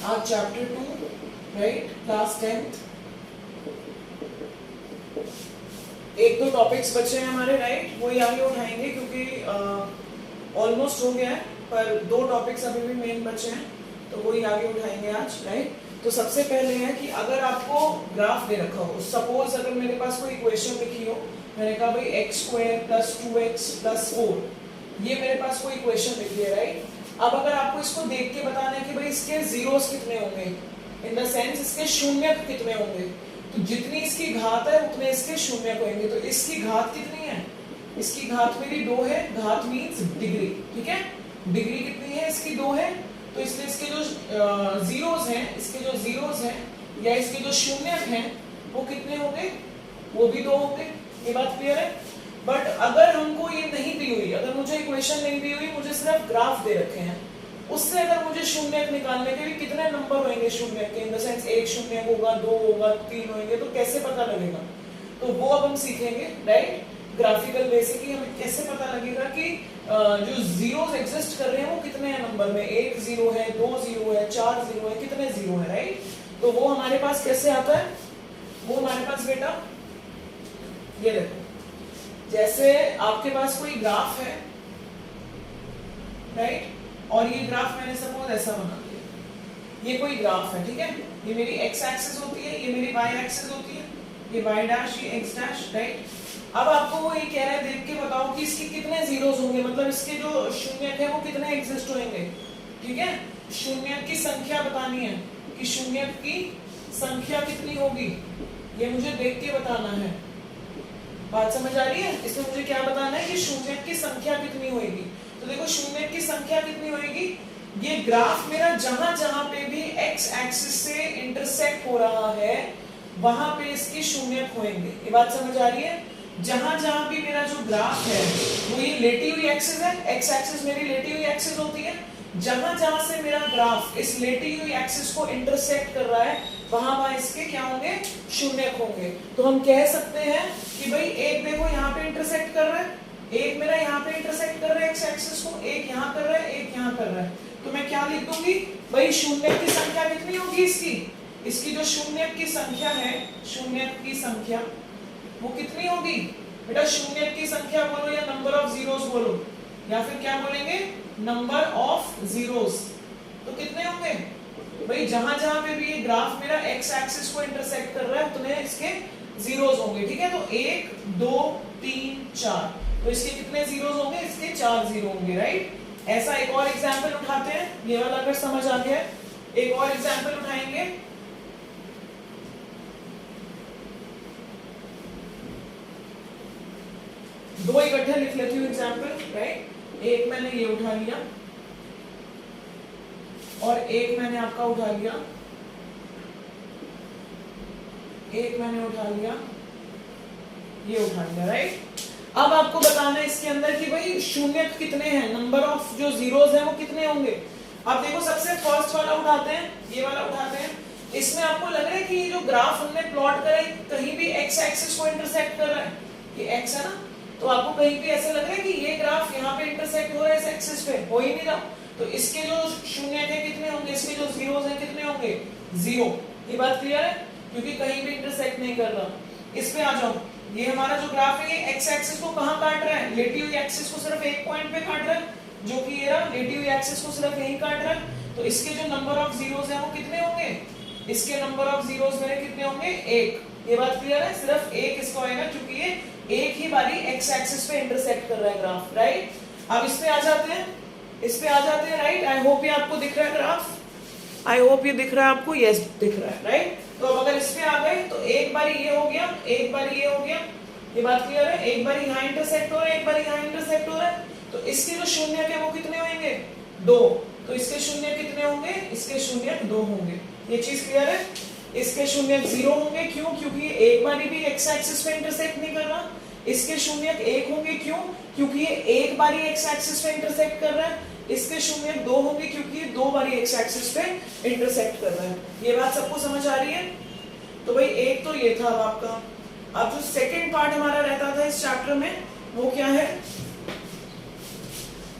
आज chapter 2, right, class 10th। एक दो टॉपिक्स बचे हैं हमारे, राइट, वही आगे उठाएंगे क्योंकि ऑलमोस्ट हो गया है, पर दो टॉपिक्स अभी भी मेन बचे हैं तो वही आगे उठाएंगे आज, राइट। तो सबसे पहले है कि अगर आपको ग्राफ दे रखा हो, सपोज अगर मेरे पास कोई इक्वेशन लिखी हो, मैंने कहा भाई x² + 2x + 4, ये मेरे पास कोई इक्वेशन लिखी है, राइट। अब अगर आपको इसको देख के बताना है कि भाई इसके जीरोस कितने होंगे, इन द सेंस इसके शून्यक कितने होंगे, तो जितनी इसकी घात है उतने इसके शून्यक होंगे। तो इसकी घात कितनी है, इसकी घात मेरी 2 है, घात मींस डिग्री, ठीक है। डिग्री कितनी है इसकी, 2 है, तो इसलिए इसके जो जीरोस हैं, इसके जो जीरोस हैं या इसके जो शून्यक हैं वो कितने होंगे, वो भी 2 होंगे। ये बात क्लियर है। बट अगर हमको ये नहीं दी हुई, अगर मुझे इक्वेशन नहीं दी हुई, मुझे सिर्फ ग्राफ दे रखे हैं, उससे अगर मुझे शून्यक निकालने के लिए कितने नंबर होंगे शून्यक के, इन द सेंस एक शून्यक होगा, 2 होगा, 3 होंगे, तो कैसे पता लगेगा, तो वो अब हम सीखेंगे, राइट। ग्राफिकल वे से कि हमें कैसे पता लगेगा कि जो जीरोस एग्जिस्ट कर रहे हैं वो कितने हैं नंबर में, 1 जीरो है, 2 जीरो है, 4 जीरो है, कितने जीरो है, राइट। तो वो हमारे पास कैसे आता है, वो हमारे पास बेटा ये देखो, जैसे आपके पास कोई ग्राफ है, राइट, और ये ग्राफ मैंने सपोज ऐसा बना दिया, ये कोई ग्राफ है, ठीक है। ये मेरी x एक्सिस होती है, ये मेरी y एक्सिस होती है, ये y डैश, ये x डैश, राइट। अब आपको वो ये कह रहा है, देख के बताओ कि इसके कितने जीरोस होंगे, मतलब इसके जो शून्यक है वो कितने एग्जिस्ट होंगे, ठीक है। शून्यक की संख्या बतानी है कि शून्यक की संख्या कितनी होगी, ये मुझे देख के बताना है। बात समझ आ रही है। इसमें मुझे क्या बताना है कि शून्यक की संख्या कितनी होगी। तो देखो शून्यक की संख्या कितनी होगी, ये ग्राफ मेरा जहां जहां पे भी x एक्सिस से इंटरसेक्ट हो रहा है वहां पे इसके शून्यक होंगे। ये बात समझ आ रही है। जहां जहां भी मेरा जो ग्राफ है वो ये लेटी हुई एक्सिस है, x एक्सिस मेरी लेटी हुई एक्सिस होती है, जहां जहां से मेरा ग्राफ इस लेटी हुई एक्सिस को इंटरसेक्ट कर रहा है वहां वहां इसके क्या होंगे, शून्यक होंगे। तो हम कह सकते हैं कि भाई एक देखो यहाँ पे इंटरसेक्ट कर रहा है, एक मेरा यहाँ पे इंटरसेक्ट कर रहा है एक्स एक्सिस को, एक यहाँ कर रहा है, एक यहाँ कर रहा है, तो मैं क्या लिख दूंगी भाई, शून्यक की संख्या कितनी होगी इसकी, इसकी जो शून्यक की संख्या है, शून्यक की संख्या वो कितनी होगी बेटा, शून्यक की संख्या बोलो या नंबर ऑफ जीरोस बोलो, या फिर क्या बोलेंगे, नंबर ऑफ जीरोस। तो कितने होंगे भाई, जहां जहां पे भी ये ग्राफ मेरा x एक्सिस को इंटरसेक्ट कर रहा है उतने इसके जीरोस होंगे, ठीक है। तो 1 2 3 4, तो इसके कितने जीरोस होंगे, इसके 4 जीरो होंगे, राइट। ऐसा एक और एग्जांपल उठाते हैं, ये वाला अगर समझ आ गया, एक और एग्जांपल उठाएंगे। दो इकट्ठे लिख लेती हूँ एग्जांपल, राइट। एक मैंने ये उठा लिया और एक मैंने आपका उठा लिया, एक मैंने उठा लिया, ये उठा लिया, राइट। अब आपको बताना है इसके अंदर कि भाई शून्यक कितने हैं, नंबर ऑफ जो जीरोस हैं वो कितने होंगे। आप देखो सबसे फर्स्ट वाला उठाते हैं, ये वाला उठाते हैं। इसमें आपको लग रहा है कि ये जो ग्राफ हमने प्लॉट करा है कहीं भी x एक्सिस को इंटरसेक्ट कर रहा है, ये x है ना, तो आपको कहीं भी ऐसा लग रहा है कि ये ग्राफ यहाँ पे इंटरसेक्ट हो रहा है इस एक्सिस पे, हो ही नहीं रहा। तो इसके जो शून्यक है कितने होंगे, इसके जो जीरोस हैं कितने होंगे, 0। ये बात क्लियर है, क्योंकि कहीं भी इंटरसेक्ट नहीं कर रहा। इस पे आ जाओ, ये हमारा जो ग्राफ है ये x एक्सिस को कहां काट रहा है, लेटी हुई एक्सिस को सिर्फ एक पॉइंट पे काट रहा है, जो कि ये रहा, लेटी हुई एक्सिस को सिर्फ यहीं काट रहा है। तो इसके जो नंबर ऑफ जीरोस हैं वो कितने होंगे, इसके नंबर ऑफ जीरोस मेरे कितने होंगे, 1। ये बात क्लियर है, सिर्फ 1 इसको आएगा क्योंकि ये एक ही बारी x एक्सिस पे इंटरसेक्ट कर रहा है ग्राफ, राइट। अब इस पे आ जाते हैं, इस पे आ जाते हैं, राइट। आई होप ये आपको दिख रहा है ग्राफ, आई होप ये दिख रहा है आपको, यस दिख रहा है, राइट। तो अब अगर इस पे आ गए तो एक बारी ये हो गया, एक बारी ये हो गया, ये बात क्लियर है। एक बारी यहाँ इंटरसेक्ट हो रहा है, एक बारी यहाँ इंटरसेक्ट हो रहा है, तो इसके जो शून्यक है वो कितने होंगे, 2। तो इसके शून्यक कितने होंगे, इसके शून्यक 2 होंगे। ये चीज क्लियर है। इसके शून्यक 0 होंगे, क्यों, क्योंकि एक बारी भी x एक्सिस पे इंटरसेक्ट नहीं कर रहा। इसके शून्यक 1 होंगे, क्यों, क्योंकि ये एक बारी x एक्सिस पे इंटरसेक्ट कर रहा है। इसके शून्यक 2 होंगे क्योंकि ये 2 बारी x एक्सिस पे इंटरसेक्ट कर रहा है। ये बात सबको समझ आ रही है। तो भाई एक तो ये था आपका। अब जो सेकंड पार्ट हमारा रहता था इस चैप्टर में वो क्या है,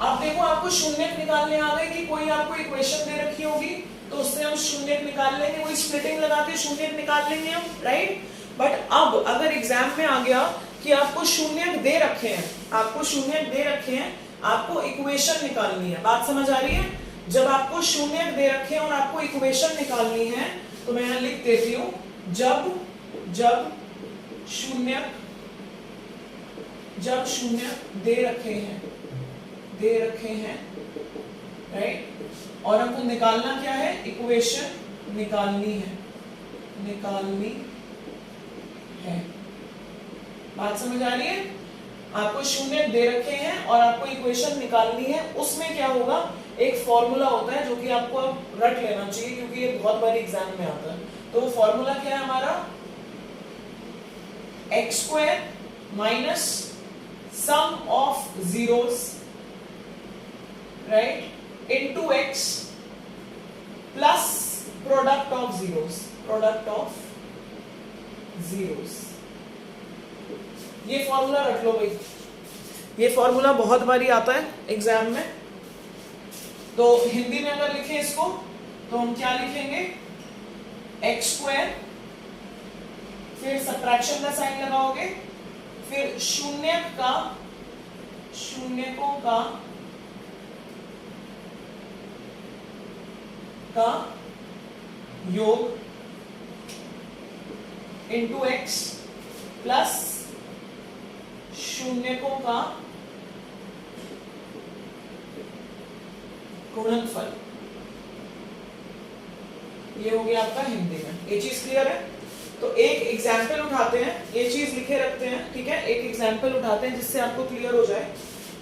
अब देखो आपको शून्यक निकालने आ गए कि कोई आपको इक्वेशन दे रखी होगी, तो उससे हम शून्य निकाल लेंगे, वही स्प्लिटिंग लगा के शून्य निकाल लेंगे हम, राइट। बट अब अगर एग्जाम में आ गया कि आपको शून्य दे रखे हैं, आपको शून्य दे रखे हैं, आपको इक्वेशन निकालनी है, बात समझ आ रही है। जब आपको शून्य दे रखे हैं और आपको इक्वेशन निकालनी है तो मैं यहां लिख देती हूं, जब शून्य दे रखे हैं, राइट, और हमको निकालना क्या है, इक्वेशन निकालनी है, बात समझ आ रही है। आपको शून्य दे रखे हैं और आपको इक्वेशन निकालनी है। उसमें क्या होगा, एक फॉर्मूला होता है जो कि आपको अब रट लेना चाहिए क्योंकि ये बहुत बार एग्जाम में आता है। तो वो फॉर्मूला क्या है हमारा, x square minus sum of zeros, right, into x plus product of zeros. ये फॉर्मूला रख लो भाई, ये फॉर्मूला बहुत बारी आता है एग्जाम में। तो हिंदी में अगर लिखें इसको तो हम क्या लिखेंगे, एक्स स्क्वायर, फिर सब्ट्रैक्शन का साइन लगाओगे, फिर शून्यकों का योग इनटू एक्स प्लस शून्यकों का गुणनफल। ये हो गया आपका हिंदी में। ये चीज क्लियर है। तो एक एग्जाम्पल उठाते हैं, ये चीज लिखे रखते हैं, ठीक है, एक एग्जाम्पल उठाते हैं जिससे आपको क्लियर हो जाए।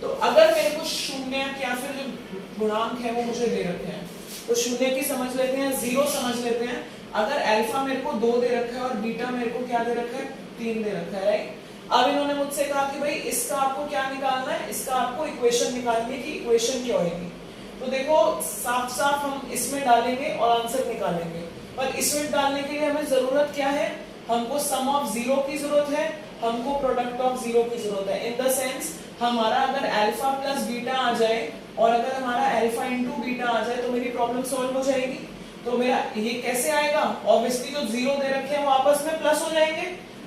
तो अगर मेरे को शून्य या फिर जो गुणांक है वो मुझे दे रखे हैं, तो शून्य की समझ लेते हैं, जीरो समझ लेते हैं। अगर अल्फा मेरे को 2 दे रखा है और बीटा मेरे को क्या दे रखा है, 3 दे रखा है, राइट। अब इन्होंने मुझसे कहा कि भाई इसका आपको क्या निकालना है, इसका आपको इक्वेशन निकालनी है कि इक्वेशन क्या होगी। तो देखो साफ साफ हम इसमें डालेंगे और आंसर निकालेंगे, पर इसमें डालने के लिए हमें जरूरत क्या है, हमको सम ऑफ जीरो की जरूरत है, हमको प्रोडक्ट ऑफ जीरो की जरूरत है। इन द सेंस हमारा अगर अल्फा प्लस बीटा आ जाए और अगर हमारा अल्फा इंटू बीटा आ जाए तो मेरी प्रॉब्लम सॉल्व हो जाएगी। तो मेरा ये कैसे आएगा, ऑब्वियसली जो जीरो दे रखे हैं वो आपस में प्लस हो जाएंगे।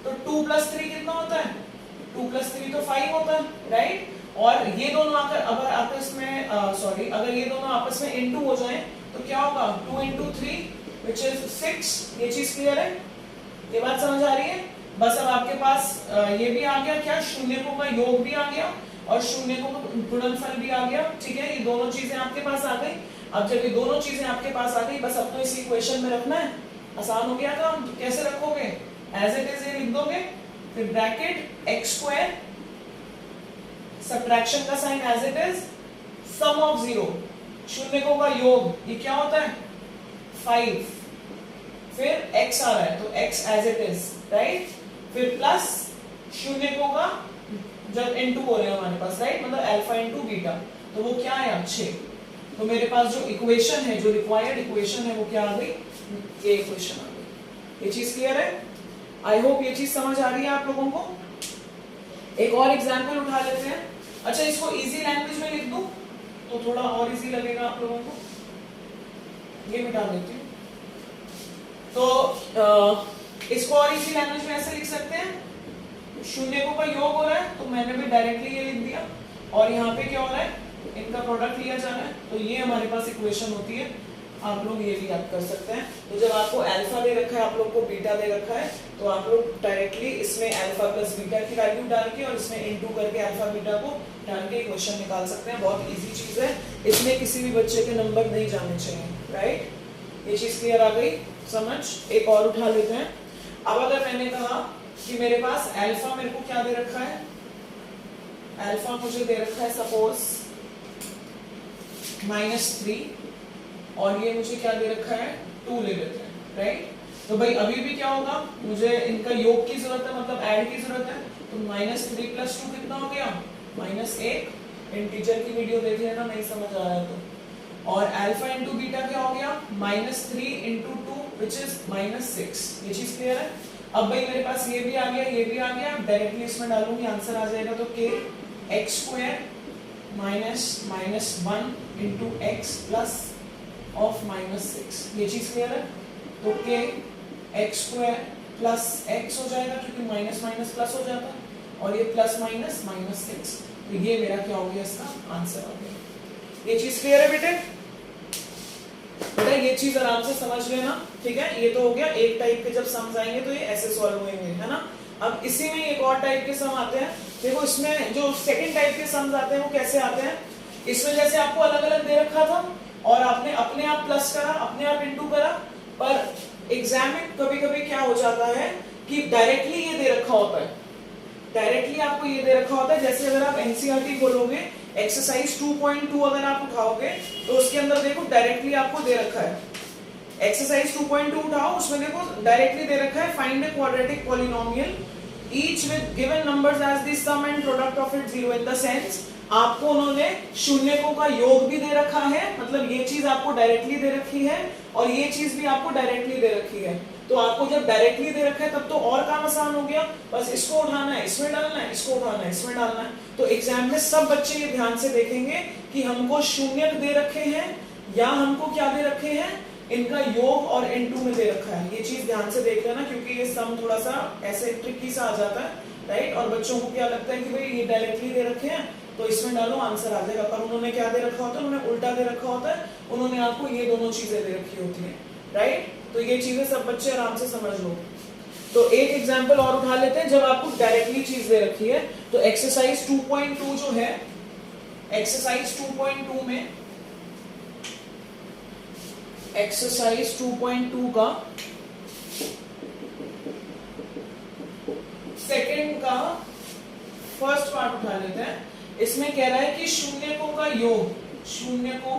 तो 2 + 3 कितना होता है, 2 + 3 तो 5 होता है, राइट। और ये दोनों आकर अगर आपस में अगर ये दोनों आपस में इनटू हो जाएं तो क्या होगा, 2 × 3 which is 6। ये चीज क्लियर है, ये बात समझ आ रही है। बस अब आपके पास ये भी आ गया, क्या, शून्यकों का योग भी आ गया और शून्यकों का गुणनफल भी आ गया, ठीक है। ये दोनों चीजें आपके पास आ गई। अब जब ये दोनों चीजें आपके पास आ गई, बस अब तो इसी इक्वेशन में रखना है, आसान हो गया काम। तो कैसे रखोगे, एज इट इज ये लिख दोगे, फिर ब्रैकेट एक्स स्क्वायर, सब्ट्रैक्शन का sign as it is, sum of zero, शून्यकों का योग, ये क्या होता है 5, फिर x आ रहा है तो x as it is, right, फिर प्लस शून्यकों का जब n2 हो रहे हैं हमारे पास, राइट, मतलब अल्फा इंटू बीटा, तो वो क्या है 6। तो मेरे पास जो इक्वेशन है, जो रिक्वायर्ड इक्वेशन है वो क्या आ गई, ये इक्वेशन आ गई। ये चीज क्लियर है, आई होप ये चीज समझ आ रही है आप लोगों को। एक और एग्जांपल उठा लेते हैं। अच्छा, इसको इजी लैंग्वेज में लिख दूं तो थोड़ा और इजी लगेगा आप लोगों को, ये मिटा देती हूँ। तो इसको और इजी लैंग्वेज में ऐसे लिख सकते हैं, शून्यकों का योग हो रहा है तो मैंने भी डायरेक्टली ये लिख दिया, और यहाँ पे क्या हो रहा है, इनका प्रोडक्ट लिया जा रहा है, तो ये हमारे पास इक्वेशन होती है। आप लोग ये भी याद कर सकते हैं। तो जब आपको अल्फा दे रखा है, आप लोग को बीटा दे रखा है, तो आप लोग डायरेक्टली इसमें अल्फा प्लस बीटा की वैल्यू डाल के और इसमें इनटू करके अल्फा बीटा को डाल के इक्वेशन निकाल सकते हैं। बहुत इजी चीज है, इसमें किसी भी बच्चे के नंबर नहीं जाने चाहिए, राइट। ये चीज क्लियर आ गई समझ। एक और उठा लेते हैं। अब अगर मैंने कहा कि मेरे पास अल्फा मेरे को क्या दे रखा है, अल्फा मुझे दे रखा है सपोज -3 और ये मुझे क्या दे रखा है 2 ले लेते हैं, राइट। तो भाई अभी भी क्या होगा, मुझे इनका योग की जरूरत है, मतलब ऐड की जरूरत है। तो -3 + 2 कितना हो गया, -1। इंटीजर की वीडियो देख लेना, नहीं समझ आ रहा है तो। और अल्फा इंटू बीटा क्या हो गया, -3 × 2 which is -6। ये चीज क्लियर है। अब भाई मेरे पास ये भी आ गया, ये भी आ गया, डायरेक्टली इसमें डालूंगी आंसर आ जाएगा। तो k x² -1 × x + ऑफ -6। ये चीज क्लियर है? तो के एक्स स्क्वायर प्लस एक्स हो जाएगा क्योंकि माइनस माइनस प्लस हो जाता है, और ये प्लस माइनस -6, तो ये मेरा क्या हो गया, इसका आंसर हो गया। ये चीज क्लियर है बेटे? बेटा ये चीज आराम से समझ लेना, ठीक है? ये तो हो गया एक टाइप के जब सम्स आएंगे तो ये ऐसे सॉल्व होंगे, है ना? अब इसी में एक और टाइप के सम आते हैं। देखो इसमें जो सेकंड टाइप के सम्स आते हैं वो कैसे आते हैं, इसमें जैसे आपको अलग अलग दे रखा था और आपने अपने आप प्लस करा, अपने आप इंटू करा, पर एग्जाम में कभी कभी क्या हो जाता है कि डायरेक्टली ये दे रखा होता है, डायरेक्टली आपको ये दे रखा होता है। जैसे अगर आप एनसीईआरटी खोलोगे, एक्सरसाइज 2.2 अगर आप उठाओगे तो उसके अंदर देखो डायरेक्टली आपको दे रखा है, एक्सरसाइज 2.2 उठाओ, उसमें देखो डायरेक्टली दे रखा है find a quadratic polynomial each with given numbers as the sum and product of it 0, in the sense आपको उन्होंने शून्यकों का योग भी दे रखा है, मतलब ये चीज आपको डायरेक्टली दे रखी है और ये चीज भी आपको डायरेक्टली दे रखी है। तो आपको जब डायरेक्टली दे रखा है तब तो और काम आसान हो गया, बस इसको उठाना है इसमें डालना है, इसको उठाना है इसमें डालना है। तो एग्जाम में सब बच्चे ये ध्यान से देखेंगे कि हमको शून्यक दे रखे हैं या हमको क्या दे रखे हैं, इनका योग और इनटू में दे रखा है। ये चीज ध्यान से देख लेना क्योंकि ये सम थोड़ा सा ऐसे ट्रिकी सा आ जाता है, राइट? और बच्चों को क्या लगता है कि भाई ये डायरेक्टली दे रखे हैं तो इसमें डालो आंसर आ जाएगा, पर उन्होंने क्या दे रखा होता है, उन्होंने उल्टा दे रखा होता है, उन्होंने आपको ये दोनों चीजें दे रखी होती हैं, राइट? तो ये चीजें सब बच्चे आराम से समझ लो। तो एक एग्जांपल और उठा लेते हैं जब आपको डायरेक्टली चीज दे रखी है। तो एक्सरसाइज 2.2 जो है, एक्सरसाइज 2.2 में, एक्सरसाइज 2.2 का सेकंड का फर्स्ट पार्ट उठा लेते हैं। इसमें कह रहा है कि शून्यकों का योग, शून्यकों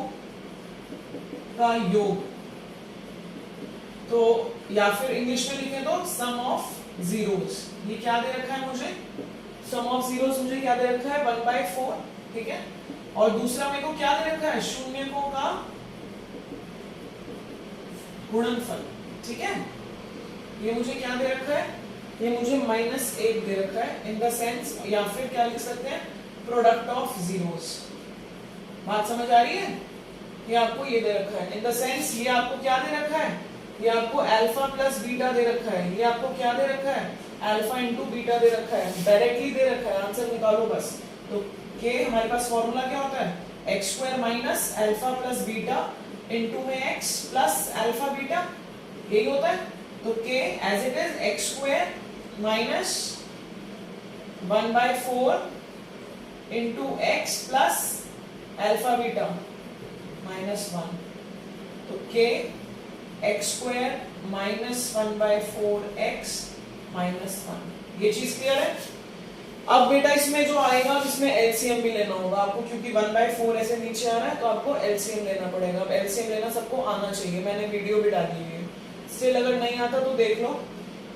का योग, तो या फिर इंग्लिश में लिखे तो सम ऑफ जीरोस। ये क्या दे रखा है मुझे, सम ऑफ जीरोस मुझे क्या दे रखा है 1/4, ठीक है? और दूसरा मेरे को क्या दे रखा है, शून्यकों का गुणनफल, ठीक है? ये मुझे क्या दे रखा है, ये मुझे -1 दे रखा है, इन द सेंस, या फिर क्या लिख सकते हैं, प्रोडक्ट ऑफ जीरोस। बात समझ आ रही है? ये आपको ये दे रखा है, इन द सेंस ये आपको क्या दे रखा है, ये आपको अल्फा प्लस बीटा दे रखा है, ये आपको क्या दे रखा है, अल्फा इंटू बीटा दे रखा है, डायरेक्टली दे रखा है, आंसर निकालो बस। तो के हमारे पास फॉर्मूला क्या होता है, x square minus alpha plus beta into में एक्स प्लस अल्फा बीटा, यही होता है। तो k as it is x square minus 1/4 into x plus alpha beta -1, तो के एक्स स्क्वायर माइनस 1/4 एक्स -1। ये चीज क्लियर है? अब बेटा इसमें जो आएगा, इसमें एलसीएम भी लेना होगा आपको, क्योंकि 1/4 ऐसे नीचे आ रहा है तो आपको एलसीएम लेना पड़ेगा। अब एलसीएम लेना सबको आना चाहिए, मैंने वीडियो भी डाली है, स्टिल अगर नहीं आता तो देख लो।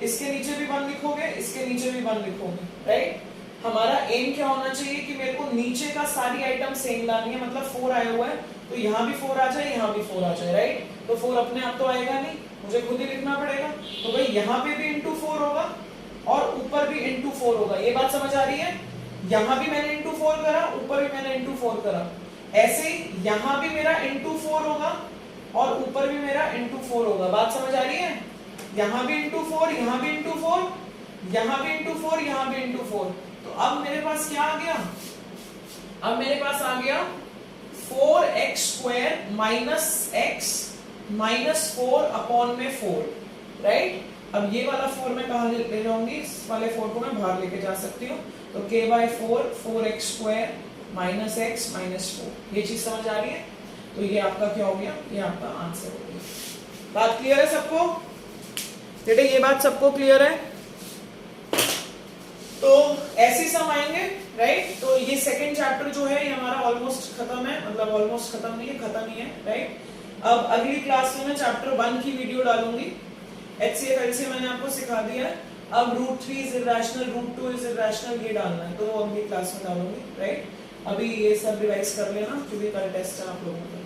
इसके नीचे भी 1 लिखोगे, इसके नीचे भी 1 लिखोगे, राइट? हमारा एम क्या होना चाहिए कि मेरे को नीचे का सारी आइटम सेम लानी है, मतलब 4 आया हुआ है तो यहाँ भी 4 आ जाए, यहाँ भी 4 आ जाए, राइट? तो 4 अपने आप तो आएगा नहीं, मुझे खुद ही लिखना पड़ेगा। तो भाई यहाँ पे भी इंटू 4 होगा और ऊपर भी इंटू 4 होगा। ये बात समझ आ रही है? यहाँ भी मैंने इंटू 4 करा, ऊपर भी मैंने इंटू 4 करा, ऐसे ही यहाँ भी मेरा इंटू 4 होगा और ऊपर भी मेरा इंटू 4 होगा। बात समझ आ रही है? यहाँ भी इंटू 4, यहाँ भी इंटू 4, यहाँ भी इंटू 4, यहाँ भी इंटू 4। तो अब मेरे पास क्या आ गया, अब मेरे पास आ गया 4x square minus x -4 upon में 4, राइट? अब ये वाला 4 मैं कहाँ ले जाऊंगी, इस वाले 4 को मैं बाहर लेके जा सकती हूँ। तो k/4 4x square minus x -4, ये चीज समझ आ रही है? तो ये आपका क्या हो गया, ये आपका आंसर हो गया। बात क्लियर है सबको बेटे? ये बात सबको क्लियर है? तो ऐसे सम आएंगे, राइट? तो ये सेकंड चैप्टर जो है ये हमारा ऑलमोस्ट खत्म है, मतलब ऑलमोस्ट खत्म नहीं है, खत्म ही है, राइट? अब अगली क्लास में मैं चैप्टर 1 की वीडियो डालूंगी। HCF LCM मैंने आपको सिखा दिया है। अब √3 इज इरेशनल, √2 इज इरेशनल, ये डालना है, तो वो अगली क्लास में डालूंगी, राइट? अभी ये सब रिवाइज कर लेना क्योंकि कल टेस्ट है आप लोगों का।